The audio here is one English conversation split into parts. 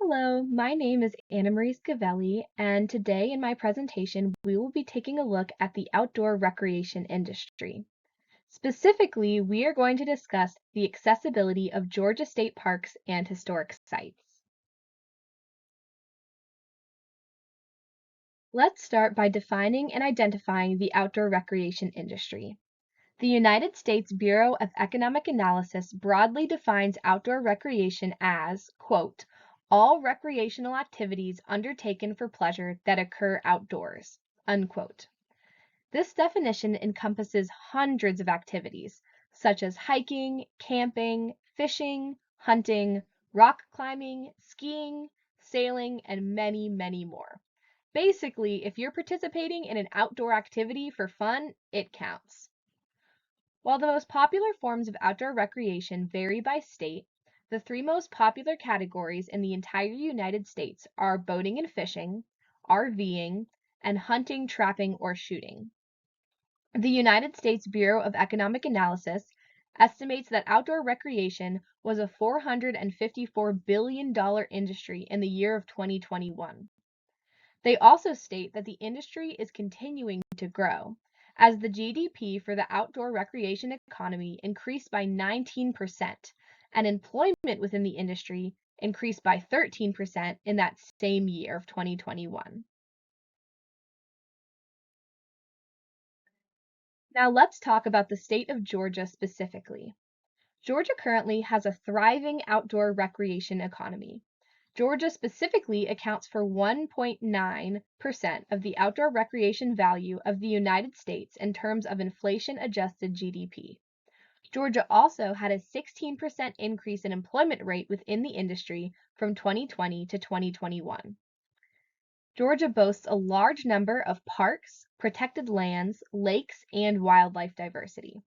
Hello, my name is Anna Marie Scavelli, and today in my presentation, we will be taking a look at the outdoor recreation industry. Specifically, we are going to discuss the accessibility of Georgia state parks and historic sites. Let's start by defining and identifying the outdoor recreation industry. The United States Bureau of Economic Analysis broadly defines outdoor recreation as, quote, all recreational activities undertaken for pleasure that occur outdoors, unquote. This definition encompasses hundreds of activities, such as hiking, camping, fishing, hunting, rock climbing, skiing, sailing, and many, many more. Basically, if you're participating in an outdoor activity for fun, it counts. While the most popular forms of outdoor recreation vary by state, the three most popular categories in the entire United States are boating and fishing, RVing, and hunting, trapping, or shooting. The United States Bureau of Economic Analysis estimates that outdoor recreation was a $454 billion industry in the year of 2021. They also state that the industry is continuing to grow, as the GDP for the outdoor recreation economy increased by 19%, and employment within the industry increased by 13% in that same year of 2021. Now let's talk about the state of Georgia specifically. Georgia currently has a thriving outdoor recreation economy. Georgia specifically accounts for 1.9% of the outdoor recreation value of the United States in terms of inflation-adjusted GDP. Georgia also had a 16% increase in employment rate within the industry from 2020 to 2021. Georgia boasts a large number of parks, protected lands, lakes, and wildlife diversity.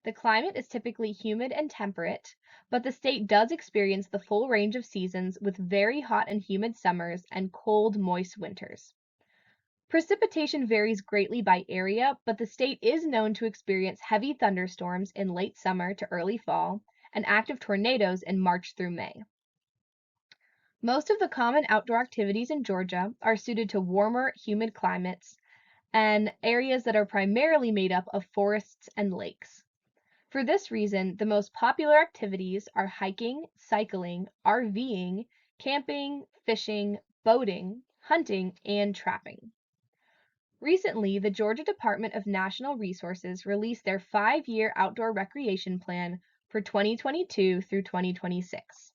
The climate is typically humid and temperate, but the state does experience the full range of seasons with very hot and humid summers and cold, moist winters. Precipitation varies greatly by area, but the state is known to experience heavy thunderstorms in late summer to early fall and active tornadoes in March through May. Most of the common outdoor activities in Georgia are suited to warmer, humid climates and areas that are primarily made up of forests and lakes. For this reason, the most popular activities are hiking, cycling, RVing, camping, fishing, boating, hunting, and trapping. Recently, the Georgia Department of Natural Resources released their 5-year outdoor recreation plan for 2022 through 2026.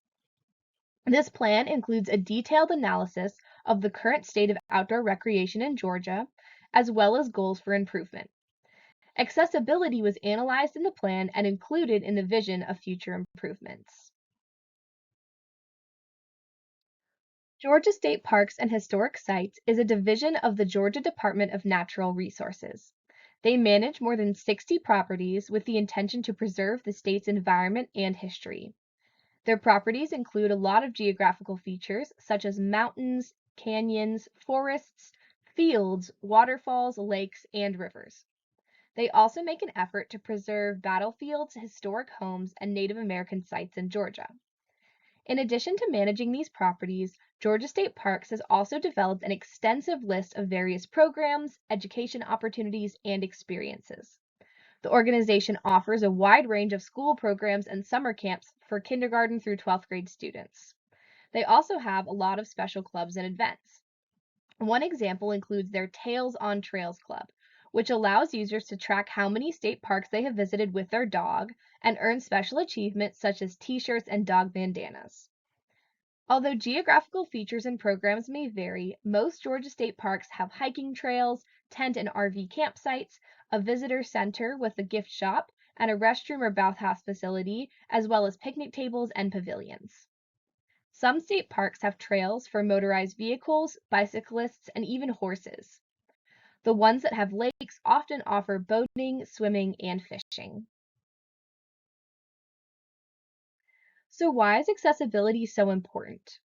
This plan includes a detailed analysis of the current state of outdoor recreation in Georgia, as well as goals for improvement. Accessibility was analyzed in the plan and included in the vision of future improvements. Georgia State Parks and Historic Sites is a division of the Georgia Department of Natural Resources. They manage more than 60 properties with the intention to preserve the state's environment and history. Their properties include a lot of geographical features such as mountains, canyons, forests, fields, waterfalls, lakes, and rivers. They also make an effort to preserve battlefields, historic homes, and Native American sites in Georgia. In addition to managing these properties, Georgia State Parks has also developed an extensive list of various programs, education opportunities, and experiences. The organization offers a wide range of school programs and summer camps for kindergarten through 12th grade students. They also have a lot of special clubs and events. One example includes their Tails on Trails Club, which allows users to track how many state parks they have visited with their dog and earn special achievements such as t-shirts and dog bandanas. Although geographical features and programs may vary, most Georgia state parks have hiking trails, tent and RV campsites, a visitor center with a gift shop, and a restroom or bathhouse facility, as well as picnic tables and pavilions. Some state parks have trails for motorized vehicles, bicyclists, and even horses. The ones that have lakes often offer boating, swimming, and fishing. So why is accessibility so important?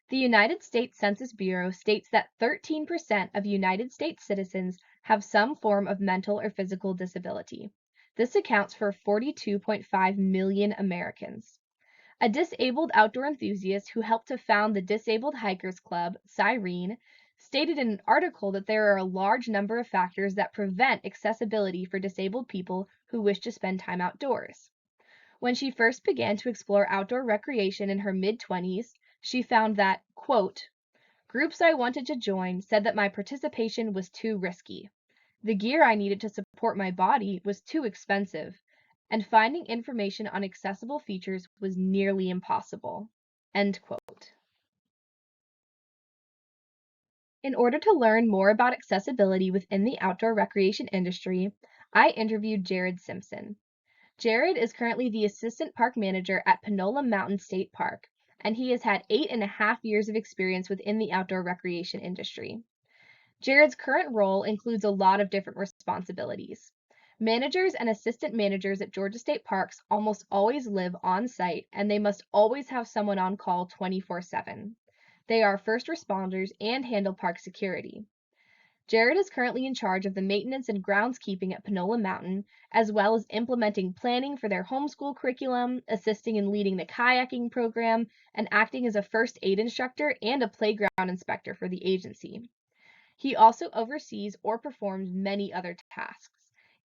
The United States Census Bureau states that 13% of United States citizens have some form of mental or physical disability. This accounts for 42.5 million Americans. A disabled outdoor enthusiast who helped to found the Disabled Hikers Club, Cyrene, stated in an article that there are a large number of factors that prevent accessibility for disabled people who wish to spend time outdoors. When she first began to explore outdoor recreation in her mid-20s, she found that, quote, groups I wanted to join said that my participation was too risky. The gear I needed to support my body was too expensive, and finding information on accessible features was nearly impossible. End quote. In order to learn more about accessibility within the outdoor recreation industry, I interviewed Jared Simpson. Jared is currently the assistant park manager at Panola Mountain State Park, and he has had 8.5 years of experience within the outdoor recreation industry. Jared's current role includes a lot of different responsibilities. Managers and assistant managers at Georgia State Parks almost always live on site, and they must always have someone on call 24/7. They are first responders and handle park security. Jared is currently in charge of the maintenance and groundskeeping at Panola Mountain, as well as implementing planning for their homeschool curriculum, assisting in leading the kayaking program, and acting as a first aid instructor and a playground inspector for the agency. He also oversees or performs many other tasks.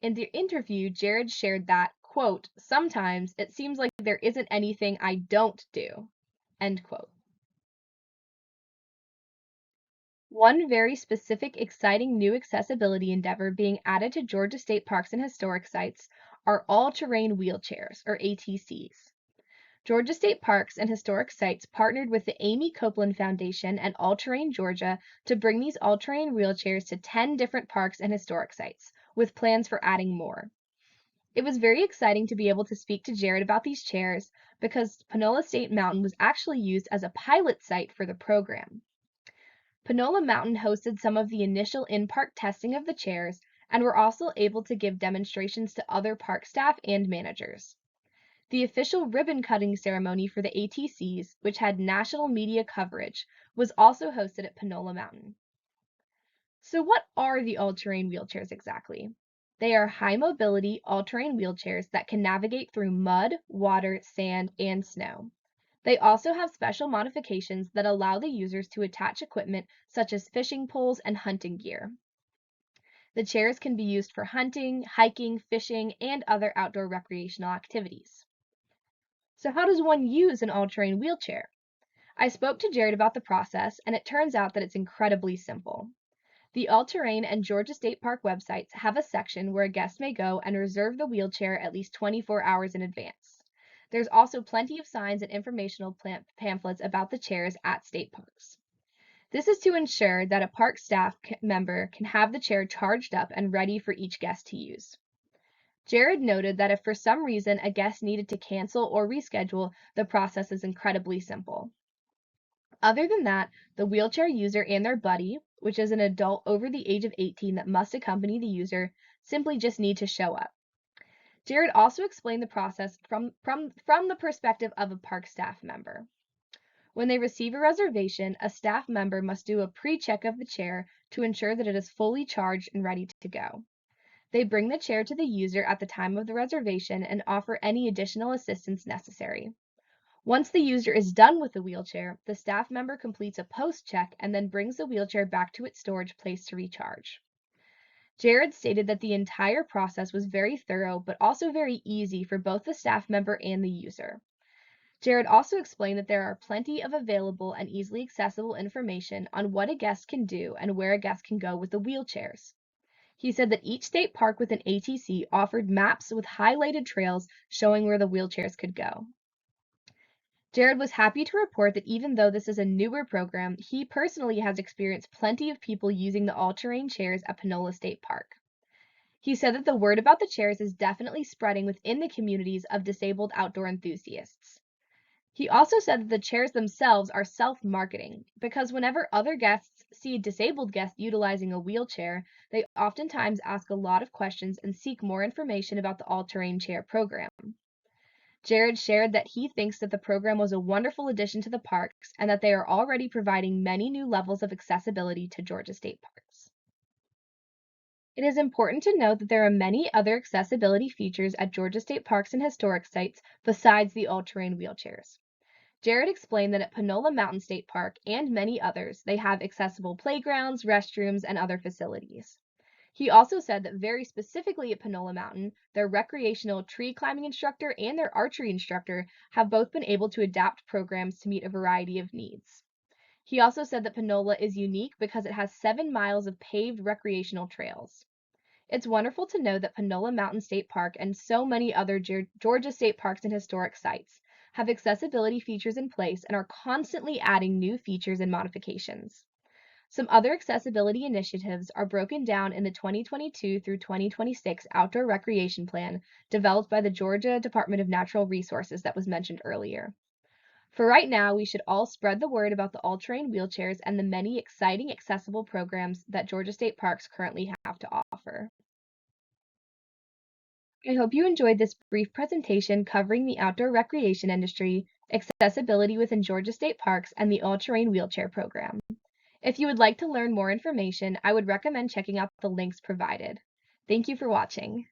In the interview, Jared shared that, quote, sometimes it seems like there isn't anything I don't do, end quote. One very specific, exciting new accessibility endeavor being added to Georgia State Parks and Historic Sites are all-terrain wheelchairs, or ATCs. Georgia State Parks and Historic Sites partnered with the Amy Copeland Foundation and All Terrain Georgia to bring these all-terrain wheelchairs to 10 different parks and historic sites, with plans for adding more. It was very exciting to be able to speak to Jared about these chairs because Panola State Mountain was actually used as a pilot site for the program. Panola Mountain hosted some of the initial in-park testing of the chairs and were also able to give demonstrations to other park staff and managers. The official ribbon-cutting ceremony for the ATCs, which had national media coverage, was also hosted at Panola Mountain. So what are the all-terrain wheelchairs exactly? They are high-mobility, all-terrain wheelchairs that can navigate through mud, water, sand, and snow. They also have special modifications that allow the users to attach equipment such as fishing poles and hunting gear. The chairs can be used for hunting, hiking, fishing, and other outdoor recreational activities. So how does one use an all-terrain wheelchair? I spoke to Jared about the process, and it turns out that it's incredibly simple. The All-Terrain and Georgia State Park websites have a section where a guest may go and reserve the wheelchair at least 24 hours in advance. There's also plenty of signs and informational pamphlets about the chairs at state parks. This is to ensure that a park staff member can have the chair charged up and ready for each guest to use. Jared noted that if for some reason a guest needed to cancel or reschedule, the process is incredibly simple. Other than that, the wheelchair user and their buddy, which is an adult over the age of 18 that must accompany the user, simply just need to show up. Jared also explained the process from the perspective of a park staff member. When they receive a reservation, a staff member must do a pre-check of the chair to ensure that it is fully charged and ready to go. They bring the chair to the user at the time of the reservation and offer any additional assistance necessary. Once the user is done with the wheelchair, the staff member completes a post-check and then brings the wheelchair back to its storage place to recharge. Jared stated that the entire process was very thorough but also very easy for both the staff member and the user. Jared also explained that there are plenty of available and easily accessible information on what a guest can do and where a guest can go with the wheelchairs. He said that each state park with an ATC offered maps with highlighted trails showing where the wheelchairs could go. Jared was happy to report that even though this is a newer program, he personally has experienced plenty of people using the all-terrain chairs at Panola State Park. He said that the word about the chairs is definitely spreading within the communities of disabled outdoor enthusiasts. He also said that the chairs themselves are self-marketing because whenever other guests see a disabled guest utilizing a wheelchair, they oftentimes ask a lot of questions and seek more information about the all-terrain chair program. Jared shared that he thinks that the program was a wonderful addition to the parks and that they are already providing many new levels of accessibility to Georgia State Parks. It is important to note that there are many other accessibility features at Georgia State Parks and Historic Sites besides the all-terrain wheelchairs. Jared explained that at Panola Mountain State Park and many others, they have accessible playgrounds, restrooms, and other facilities. He also said that very specifically at Panola Mountain, their recreational tree climbing instructor and their archery instructor have both been able to adapt programs to meet a variety of needs. He also said that Panola is unique because it has 7 miles of paved recreational trails. It's wonderful to know that Panola Mountain State Park and so many other Georgia state parks and historic sites have accessibility features in place and are constantly adding new features and modifications. Some other accessibility initiatives are broken down in the 2022 through 2026 Outdoor Recreation Plan developed by the Georgia Department of Natural Resources that was mentioned earlier. For right now, we should all spread the word about the all-terrain wheelchairs and the many exciting accessible programs that Georgia State Parks currently have to offer. I hope you enjoyed this brief presentation covering the outdoor recreation industry, accessibility within Georgia State Parks, and the all-terrain wheelchair program. If you would like to learn more information, I would recommend checking out the links provided. Thank you for watching.